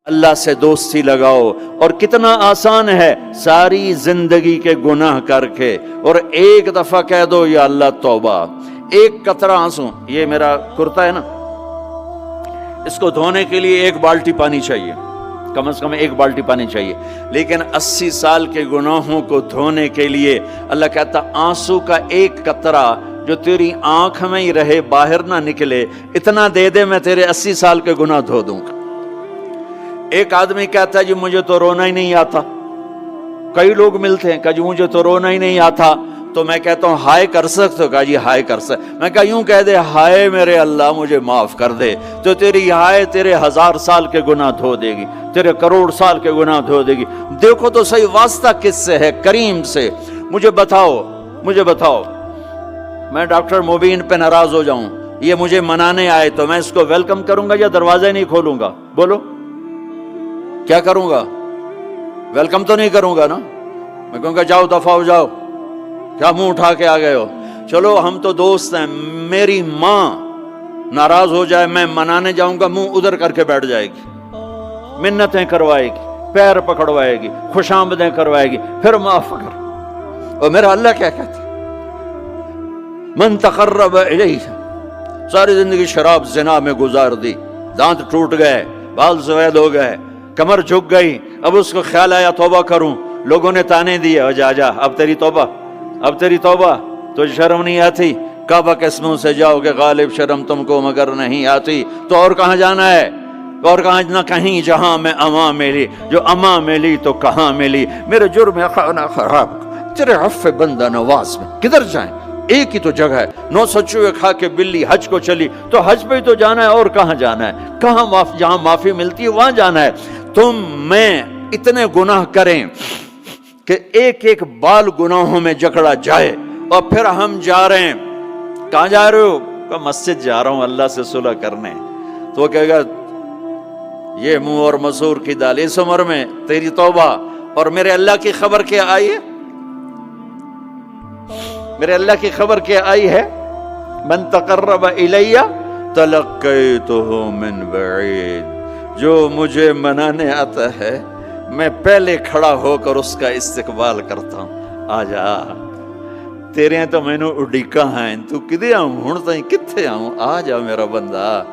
اللہ سے دوستی لگاؤ. اور کتنا آسان ہے ساری زندگی کے گناہ کر کے اور ایک دفعہ کہہ دو یا اللہ توبہ. ایک قطرہ آنسو، یہ میرا کرتا ہے نا، اس کو دھونے کے لیے 1 بالٹی پانی چاہیے، کم از کم 1 بالٹی پانی چاہیے. لیکن 80 سال کے گناہوں کو دھونے کے لیے اللہ کہتا آنسو کا 1 قطرہ جو تیری آنکھ میں ہی رہے، باہر نہ نکلے، اتنا دے دے میں تیرے 80 سال کے گناہ دھو دوں گا. ایک آدمی کہتا ہے جی مجھے تو رونا ہی نہیں آتا. کئی لوگ ملتے ہیں کہ جی مجھے تو رونا ہی نہیں آتا. تو میں کہتا ہوں ہائے کر سکتے ہو؟ کہا جی ہائے کر سکتے. میں کہا یوں کہہ دے ہائے میرے اللہ مجھے معاف کر دے، تو تیری ہائے تیرے 1000 سال کے گناہ دھو دے گی، تیرے کروڑ سال کے گناہ دھو دے گی. دیکھو تو صحیح واسطہ کس سے ہے؟ کریم سے. مجھے بتاؤ میں ڈاکٹر مبین پہ ناراض ہو جاؤں، یہ مجھے منانے آئے تو میں اس کو ویلکم کروں گا یا دروازہ نہیں کھولوں گا؟ بولو کیا کروں گا؟ ویلکم تو نہیں کروں گا نا. میں کہوں گا جاؤ دفعہ ہو جاؤ، کیا منہ اٹھا کے آ گئے ہو؟ چلو ہم تو دوست ہیں. میری ماں ناراض ہو جائے میں منانے جاؤں گا، منہ ادھر کر کے بیٹھ جائے گی، منتیں کروائے گی، پیر پکڑوائے گی، خوش آمدیں کروائے گی، پھر معاف کر. اور میرا اللہ کیا کہتا ہے؟ من تقرب الیہ. ساری زندگی شراب زنا میں گزار دی، دانت ٹوٹ گئے، بال سفید ہو گئے، کمر جھک گئی. اب اس کو خیال آیا توبہ کروں، لوگوں نے تانے دیے جا اب تیری توبہ تو شرم نہیں آتی؟ کعبہ کے اسموں سے جاؤ کہ غالب شرم تم کو مگر نہیں آتی. تو اور کہاں جانا ہے؟ اور کہاں نہ کہیں جہاں میں اما ملی، جو اما ملی تو کہاں ملی. میرے جرم خانہ خراب تیرے عفو بندہ نواز میں کدھر جائیں؟ ایک ہی تو جگہ ہے. 900 چوہے کھا کے بلی حج کو چلی، تو حج پہ ہی تو جانا ہے، اور کہاں جانا ہے؟ کہاں جہاں معافی ملتی ہے وہاں جانا ہے. تم میں اتنے گناہ کریں کہ ایک بال گناہوں میں جکڑا جائے، اور پھر ہم جا رہے ہیں. کہاں جا رہے ہو؟ کہ مسجد جا رہا ہوں اللہ سے صلح کرنے. تو وہ کہے گا یہ منہ اور مسور کی دال، اس عمر میں تیری توبہ. اور میرے اللہ کی خبر کیا آئی ہے؟ میرے اللہ کی خبر کیا آئی ہے؟ من تقرب الیہ تلقیتہ من بعید. جو مجھے منانے آتا ہے میں پہلے کھڑا ہو کر اس کا استقبال کرتا ہوں. آ جا تیرے ہیں تو مینوں اڈیکا ہیں، تو کدے آؤں ہن تائیں کتھے آؤں؟ آ جا میرا بندہ،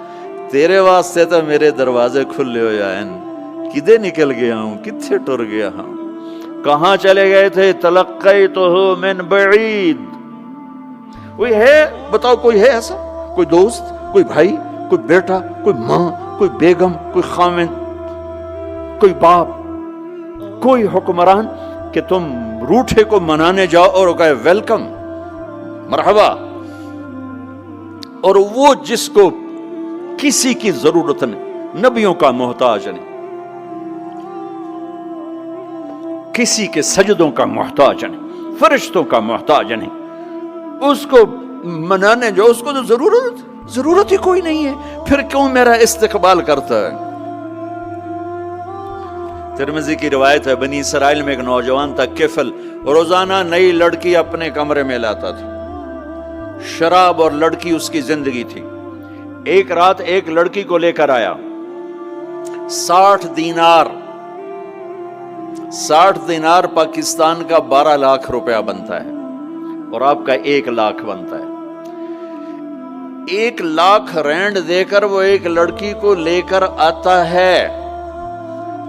تیرے واسطے تو میرے دروازے کھلے ہو جائیں. کدے نکل گیا ہوں، کتھے ٹر گیا ہوں؟ کہاں چلے گئے تھے؟ تلقیتہ من بعید. کوئی ہے بتاؤ، کوئی ہے ایسا؟ کوئی دوست، کوئی بھائی، کوئی بیٹا، کوئی ماں، کوئی بیگم، کوئی خاوند، کوئی باپ، کوئی حکمران کہ تم روٹھے کو منانے جاؤ اور کہے ویلکم، مرحبا. اور وہ جس کو کسی کی ضرورت نہیں، نبیوں کا محتاج نہیں، کسی کے سجدوں کا محتاج نہیں، فرشتوں کا محتاج نہیں، اس کو منانے جو اس کو تو ضرورت ہی کوئی نہیں ہے، پھر کیوں میرا استقبال کرتا ہے؟ ترمذی کی روایت ہے، بنی اسرائیل میں ایک نوجوان تھا کفل، روزانہ نئی لڑکی اپنے کمرے میں لاتا تھا. شراب اور لڑکی اس کی زندگی تھی. ایک رات ایک لڑکی کو لے کر آیا. 60 دینار پاکستان کا 12 لاکھ روپیہ بنتا ہے، اور آپ کا 1 لاکھ بنتا ہے. 1 لاکھ رینڈ دے کر وہ ایک لڑکی کو لے کر آتا ہے.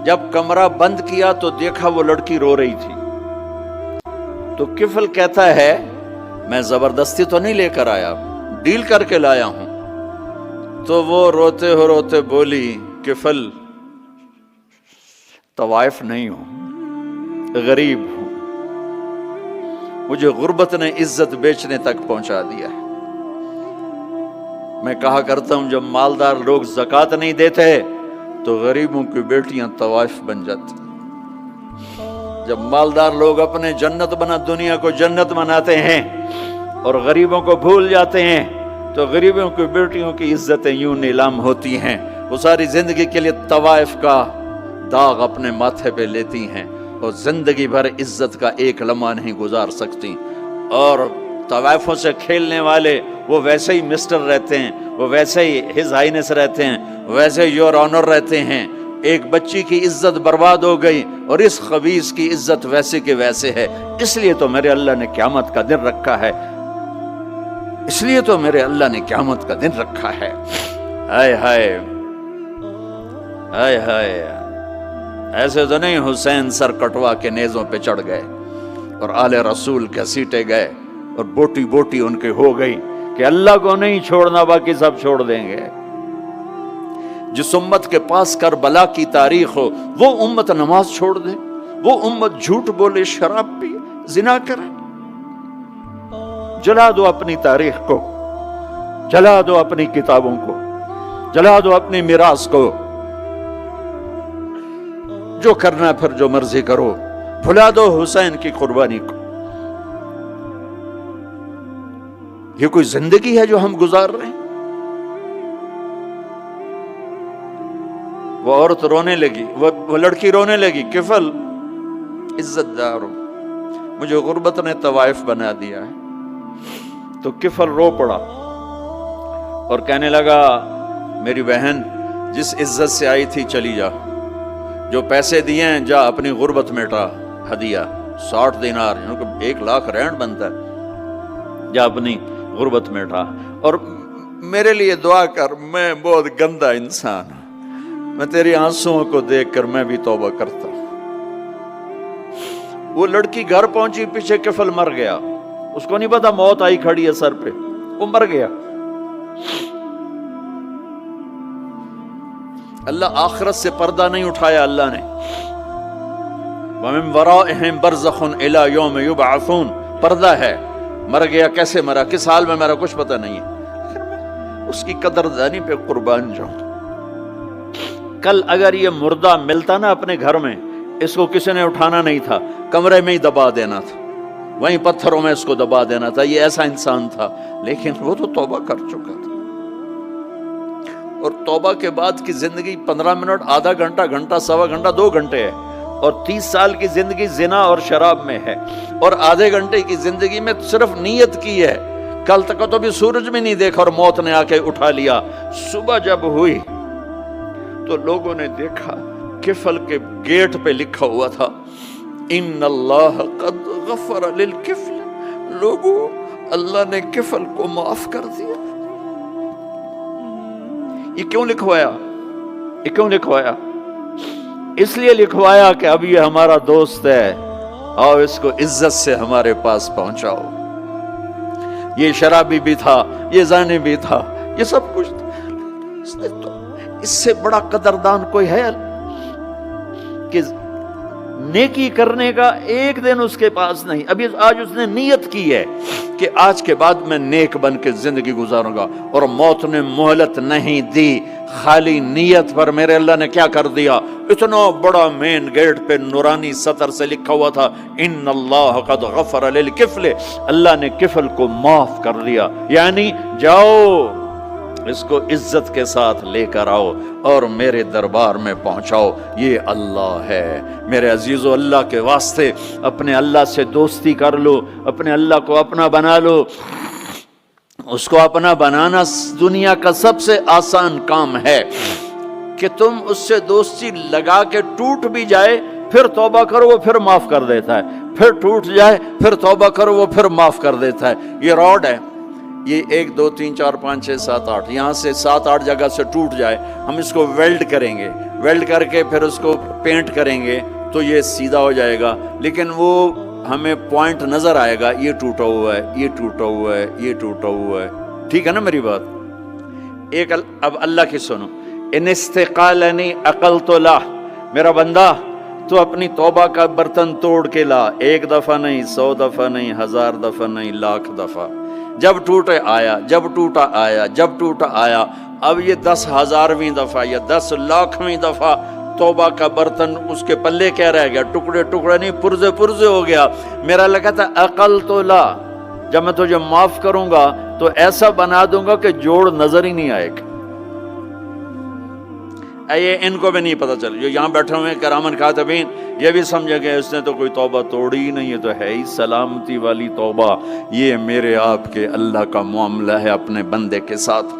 جب کمرہ بند کیا تو دیکھا وہ لڑکی رو رہی تھی. تو کفل کہتا ہے میں زبردستی تو نہیں لے کر آیا، ڈیل کر کے لایا ہوں. تو وہ روتے بولی کفل طوائف نہیں ہوں، غریب ہوں، مجھے غربت نے عزت بیچنے تک پہنچا دیا ہے. میں کہا کرتا ہوں جب مالدار لوگ زکوٰۃ نہیں دیتے تو غریبوں کی بیٹیاں طوائف بن جاتی. جب مالدار لوگ اپنے جنت بنا دنیا کو جنت بناتے ہیں اور غریبوں کو بھول جاتے ہیں تو غریبوں کی بیٹیوں کی عزتیں یوں نیلام ہوتی ہیں. وہ ساری زندگی کے لیے طوائف کا داغ اپنے ماتھے پہ لیتی ہیں اور زندگی بھر عزت کا ایک لمحہ نہیں گزار سکتی. اور طوائفوں سے کھیلنے والے وہ ویسے ہی مسٹر رہتے ہیں، وہ ویسے ہی ہز ہائنس رہتے ہیں، ویسے یور آنر رہتے ہیں. ایک بچی کی عزت برباد ہو گئی اور اس خبیث کی عزت ویسے کے ویسے ہے، اس لیے تو میرے اللہ نے قیامت کا دن رکھا ہے، اس لیے تو میرے اللہ نے قیامت کا دن رکھا ہے۔ ہائے ہائے ہائے ہائے، ایسے تو نہیں حسین سر کٹوا کے نیزوں پہ چڑھ گئے اور آل رسول کے سیٹے گئے اور بوٹی بوٹی ان کے ہو گئی کہ اللہ کو نہیں چھوڑنا باقی سب چھوڑ دیں گے۔ جس امت کے پاس کربلا کی تاریخ ہو وہ امت نماز چھوڑ دے، وہ امت جھوٹ بولے، شراب پی، زنا کرے۔ جلا دو اپنی تاریخ کو، جلا دو اپنی کتابوں کو، جلا دو اپنی میراث کو، جو کرنا ہے پھر جو مرضی کرو، بھلا دو حسین کی قربانی کو۔ یہ کوئی زندگی ہے جو ہم گزار رہے ہیں؟ وہ عورت رونے لگی، وہ لڑکی رونے لگی، کفل عزت دار ہو، مجھے غربت نے طوائف بنا دیا ہے۔ تو کفل رو پڑا اور کہنے لگا میری بہن جس عزت سے آئی تھی چلی جا، جو پیسے دیے ہیں جا اپنی غربت مٹا، ہدیہ 60 دینار، 1 لاکھ رینڈ بنتا ہے، جا اپنی غربت مٹا اور میرے لیے دعا کر، میں بہت گندا انسان ہوں، میں تیری آنسوؤں کو دیکھ کر میں بھی توبہ کرتا ہوں۔ وہ لڑکی گھر پہنچی، پیچھے کفل مر گیا، اس کو نہیں پتا موت آئی کھڑی ہے سر پہ، وہ مر گیا۔ اللہ آخرت سے پردہ نہیں اٹھایا اللہ نے۔ وَمِن وَرَائِهِمْ بَرْزَخٌ إِلَى يَوْمِ يُبْعَثُونَ، پردہ ہے، مر گیا کیسے مرا، کس حال میں مرا کچھ پتہ نہیں ہے، اس کی قدردانی پہ قربان جاؤں۔ کل اگر یہ مردہ ملتا نا اپنے گھر میں، اس کو کسی نے اٹھانا نہیں تھا، کمرے میں ہی دبا دینا تھا، وہیں پتھروں میں اس کو دبا دینا تھا، یہ ایسا انسان تھا، لیکن وہ تو توبہ کر چکا تھا۔ اور توبہ کے بعد کی زندگی 15 منٹ، آدھا گھنٹہ، گھنٹہ، سوا گھنٹہ، 2 گھنٹے ہے، اور 30 سال کی زندگی زنا اور شراب میں ہے، اور آدھے گھنٹے کی زندگی میں صرف نیت کی ہے۔ کل تک تو بھی سورج میں نہیں دیکھا اور موت نے آ کے اٹھا لیا۔ صبح جب ہوئی تو لوگوں نے دیکھا کفل کے گیٹ پہ لکھا ہوا تھا ان اللہ قد غفر للکفل، لوگوں اللہ نے کفل کو معاف کر دیا۔ یہ کیوں لکھوایا؟ یہ کیوں لکھوایا؟ اس لیے لکھوایا کہ اب یہ ہمارا دوست ہے، اور اس کو عزت سے ہمارے پاس پہنچاؤ۔ یہ شرابی بھی تھا، یہ زانی بھی تھا، یہ سب کچھ تھا۔ اس سے بڑا قدردان کوئی ہے کہ نیکی کرنے کا ایک دن اس کے پاس نہیں؟ ابھی آج اس نے نیت کی ہے کہ آج کے بعد میں نیک بن کے زندگی گزاروں گا، اور موت نے مہلت نہیں دی۔ خالی نیت پر میرے اللہ نے کیا کر دیا، اتنا بڑا مین گیٹ پہ نورانی سطر سے لکھا ہوا تھا ان اللہ قد غفر للکفل، اللہ نے کفل کو معاف کر دیا۔ یعنی جاؤ اس کو عزت کے ساتھ لے کر آؤ اور میرے دربار میں پہنچاؤ، یہ اللہ ہے۔ میرے عزیزو، اللہ کے واسطے اپنے اللہ سے دوستی کر لو، اپنے اللہ کو اپنا بنا لو۔ اس کو اپنا بنانا دنیا کا سب سے آسان کام ہے کہ تم اس سے دوستی لگا کے ٹوٹ بھی جائے پھر توبہ کرو وہ پھر معاف کر دیتا ہے، پھر ٹوٹ جائے پھر توبہ کرو وہ پھر معاف کر دیتا ہے۔ یہ راڈ ہے، یہ 1 2 3 4 5 6 7 8 یہاں سے 7 8 جگہ سے ٹوٹ جائے، ہم اس کو ویلڈ کریں گے، ویلڈ کر کے پھر اس کو پینٹ کریں گے تو یہ سیدھا ہو جائے گا، لیکن وہ ہمیں پوائنٹ نظر آئے گا، یہ ٹوٹا ہوا ہے، یہ ٹوٹا ہوا ہے، یہ ٹوٹا ہوا ہے۔ ٹھیک ہے نا میری بات؟ ایک اب اللہ کی سنو، ان استقالنی عقلت لا، میرا بندہ تو اپنی توبہ کا برتن توڑ کے لا، 1 دفعہ نہیں، 100 دفعہ نہیں، 1000 دفعہ نہیں، 1,00,000 دفعہ۔ جب ٹوٹے آیا، جب ٹوٹا آیا، جب ٹوٹا آیا، اب یہ 10,000ویں دفعہ یا 10,00,000ویں دفعہ توبہ کا برتن اس کے پلے کیا رہ گیا؟ ٹکڑے ٹکڑے نہیں، پرزے پرزے ہو گیا۔ میرا لگا تھا عقل تو لا، جب میں تجھے معاف کروں گا تو ایسا بنا دوں گا کہ جوڑ نظر ہی نہیں آئے گا۔ یہ ان کو بھی نہیں پتا چل، جو یہاں بیٹھے ہوئے کرامن کاتبین یہ بھی سمجھے گئے اس نے تو کوئی توبہ توڑی ہی نہیں، یہ تو ہے ہی سلامتی والی توبہ۔ یہ میرے آپ کے اللہ کا معاملہ ہے اپنے بندے کے ساتھ۔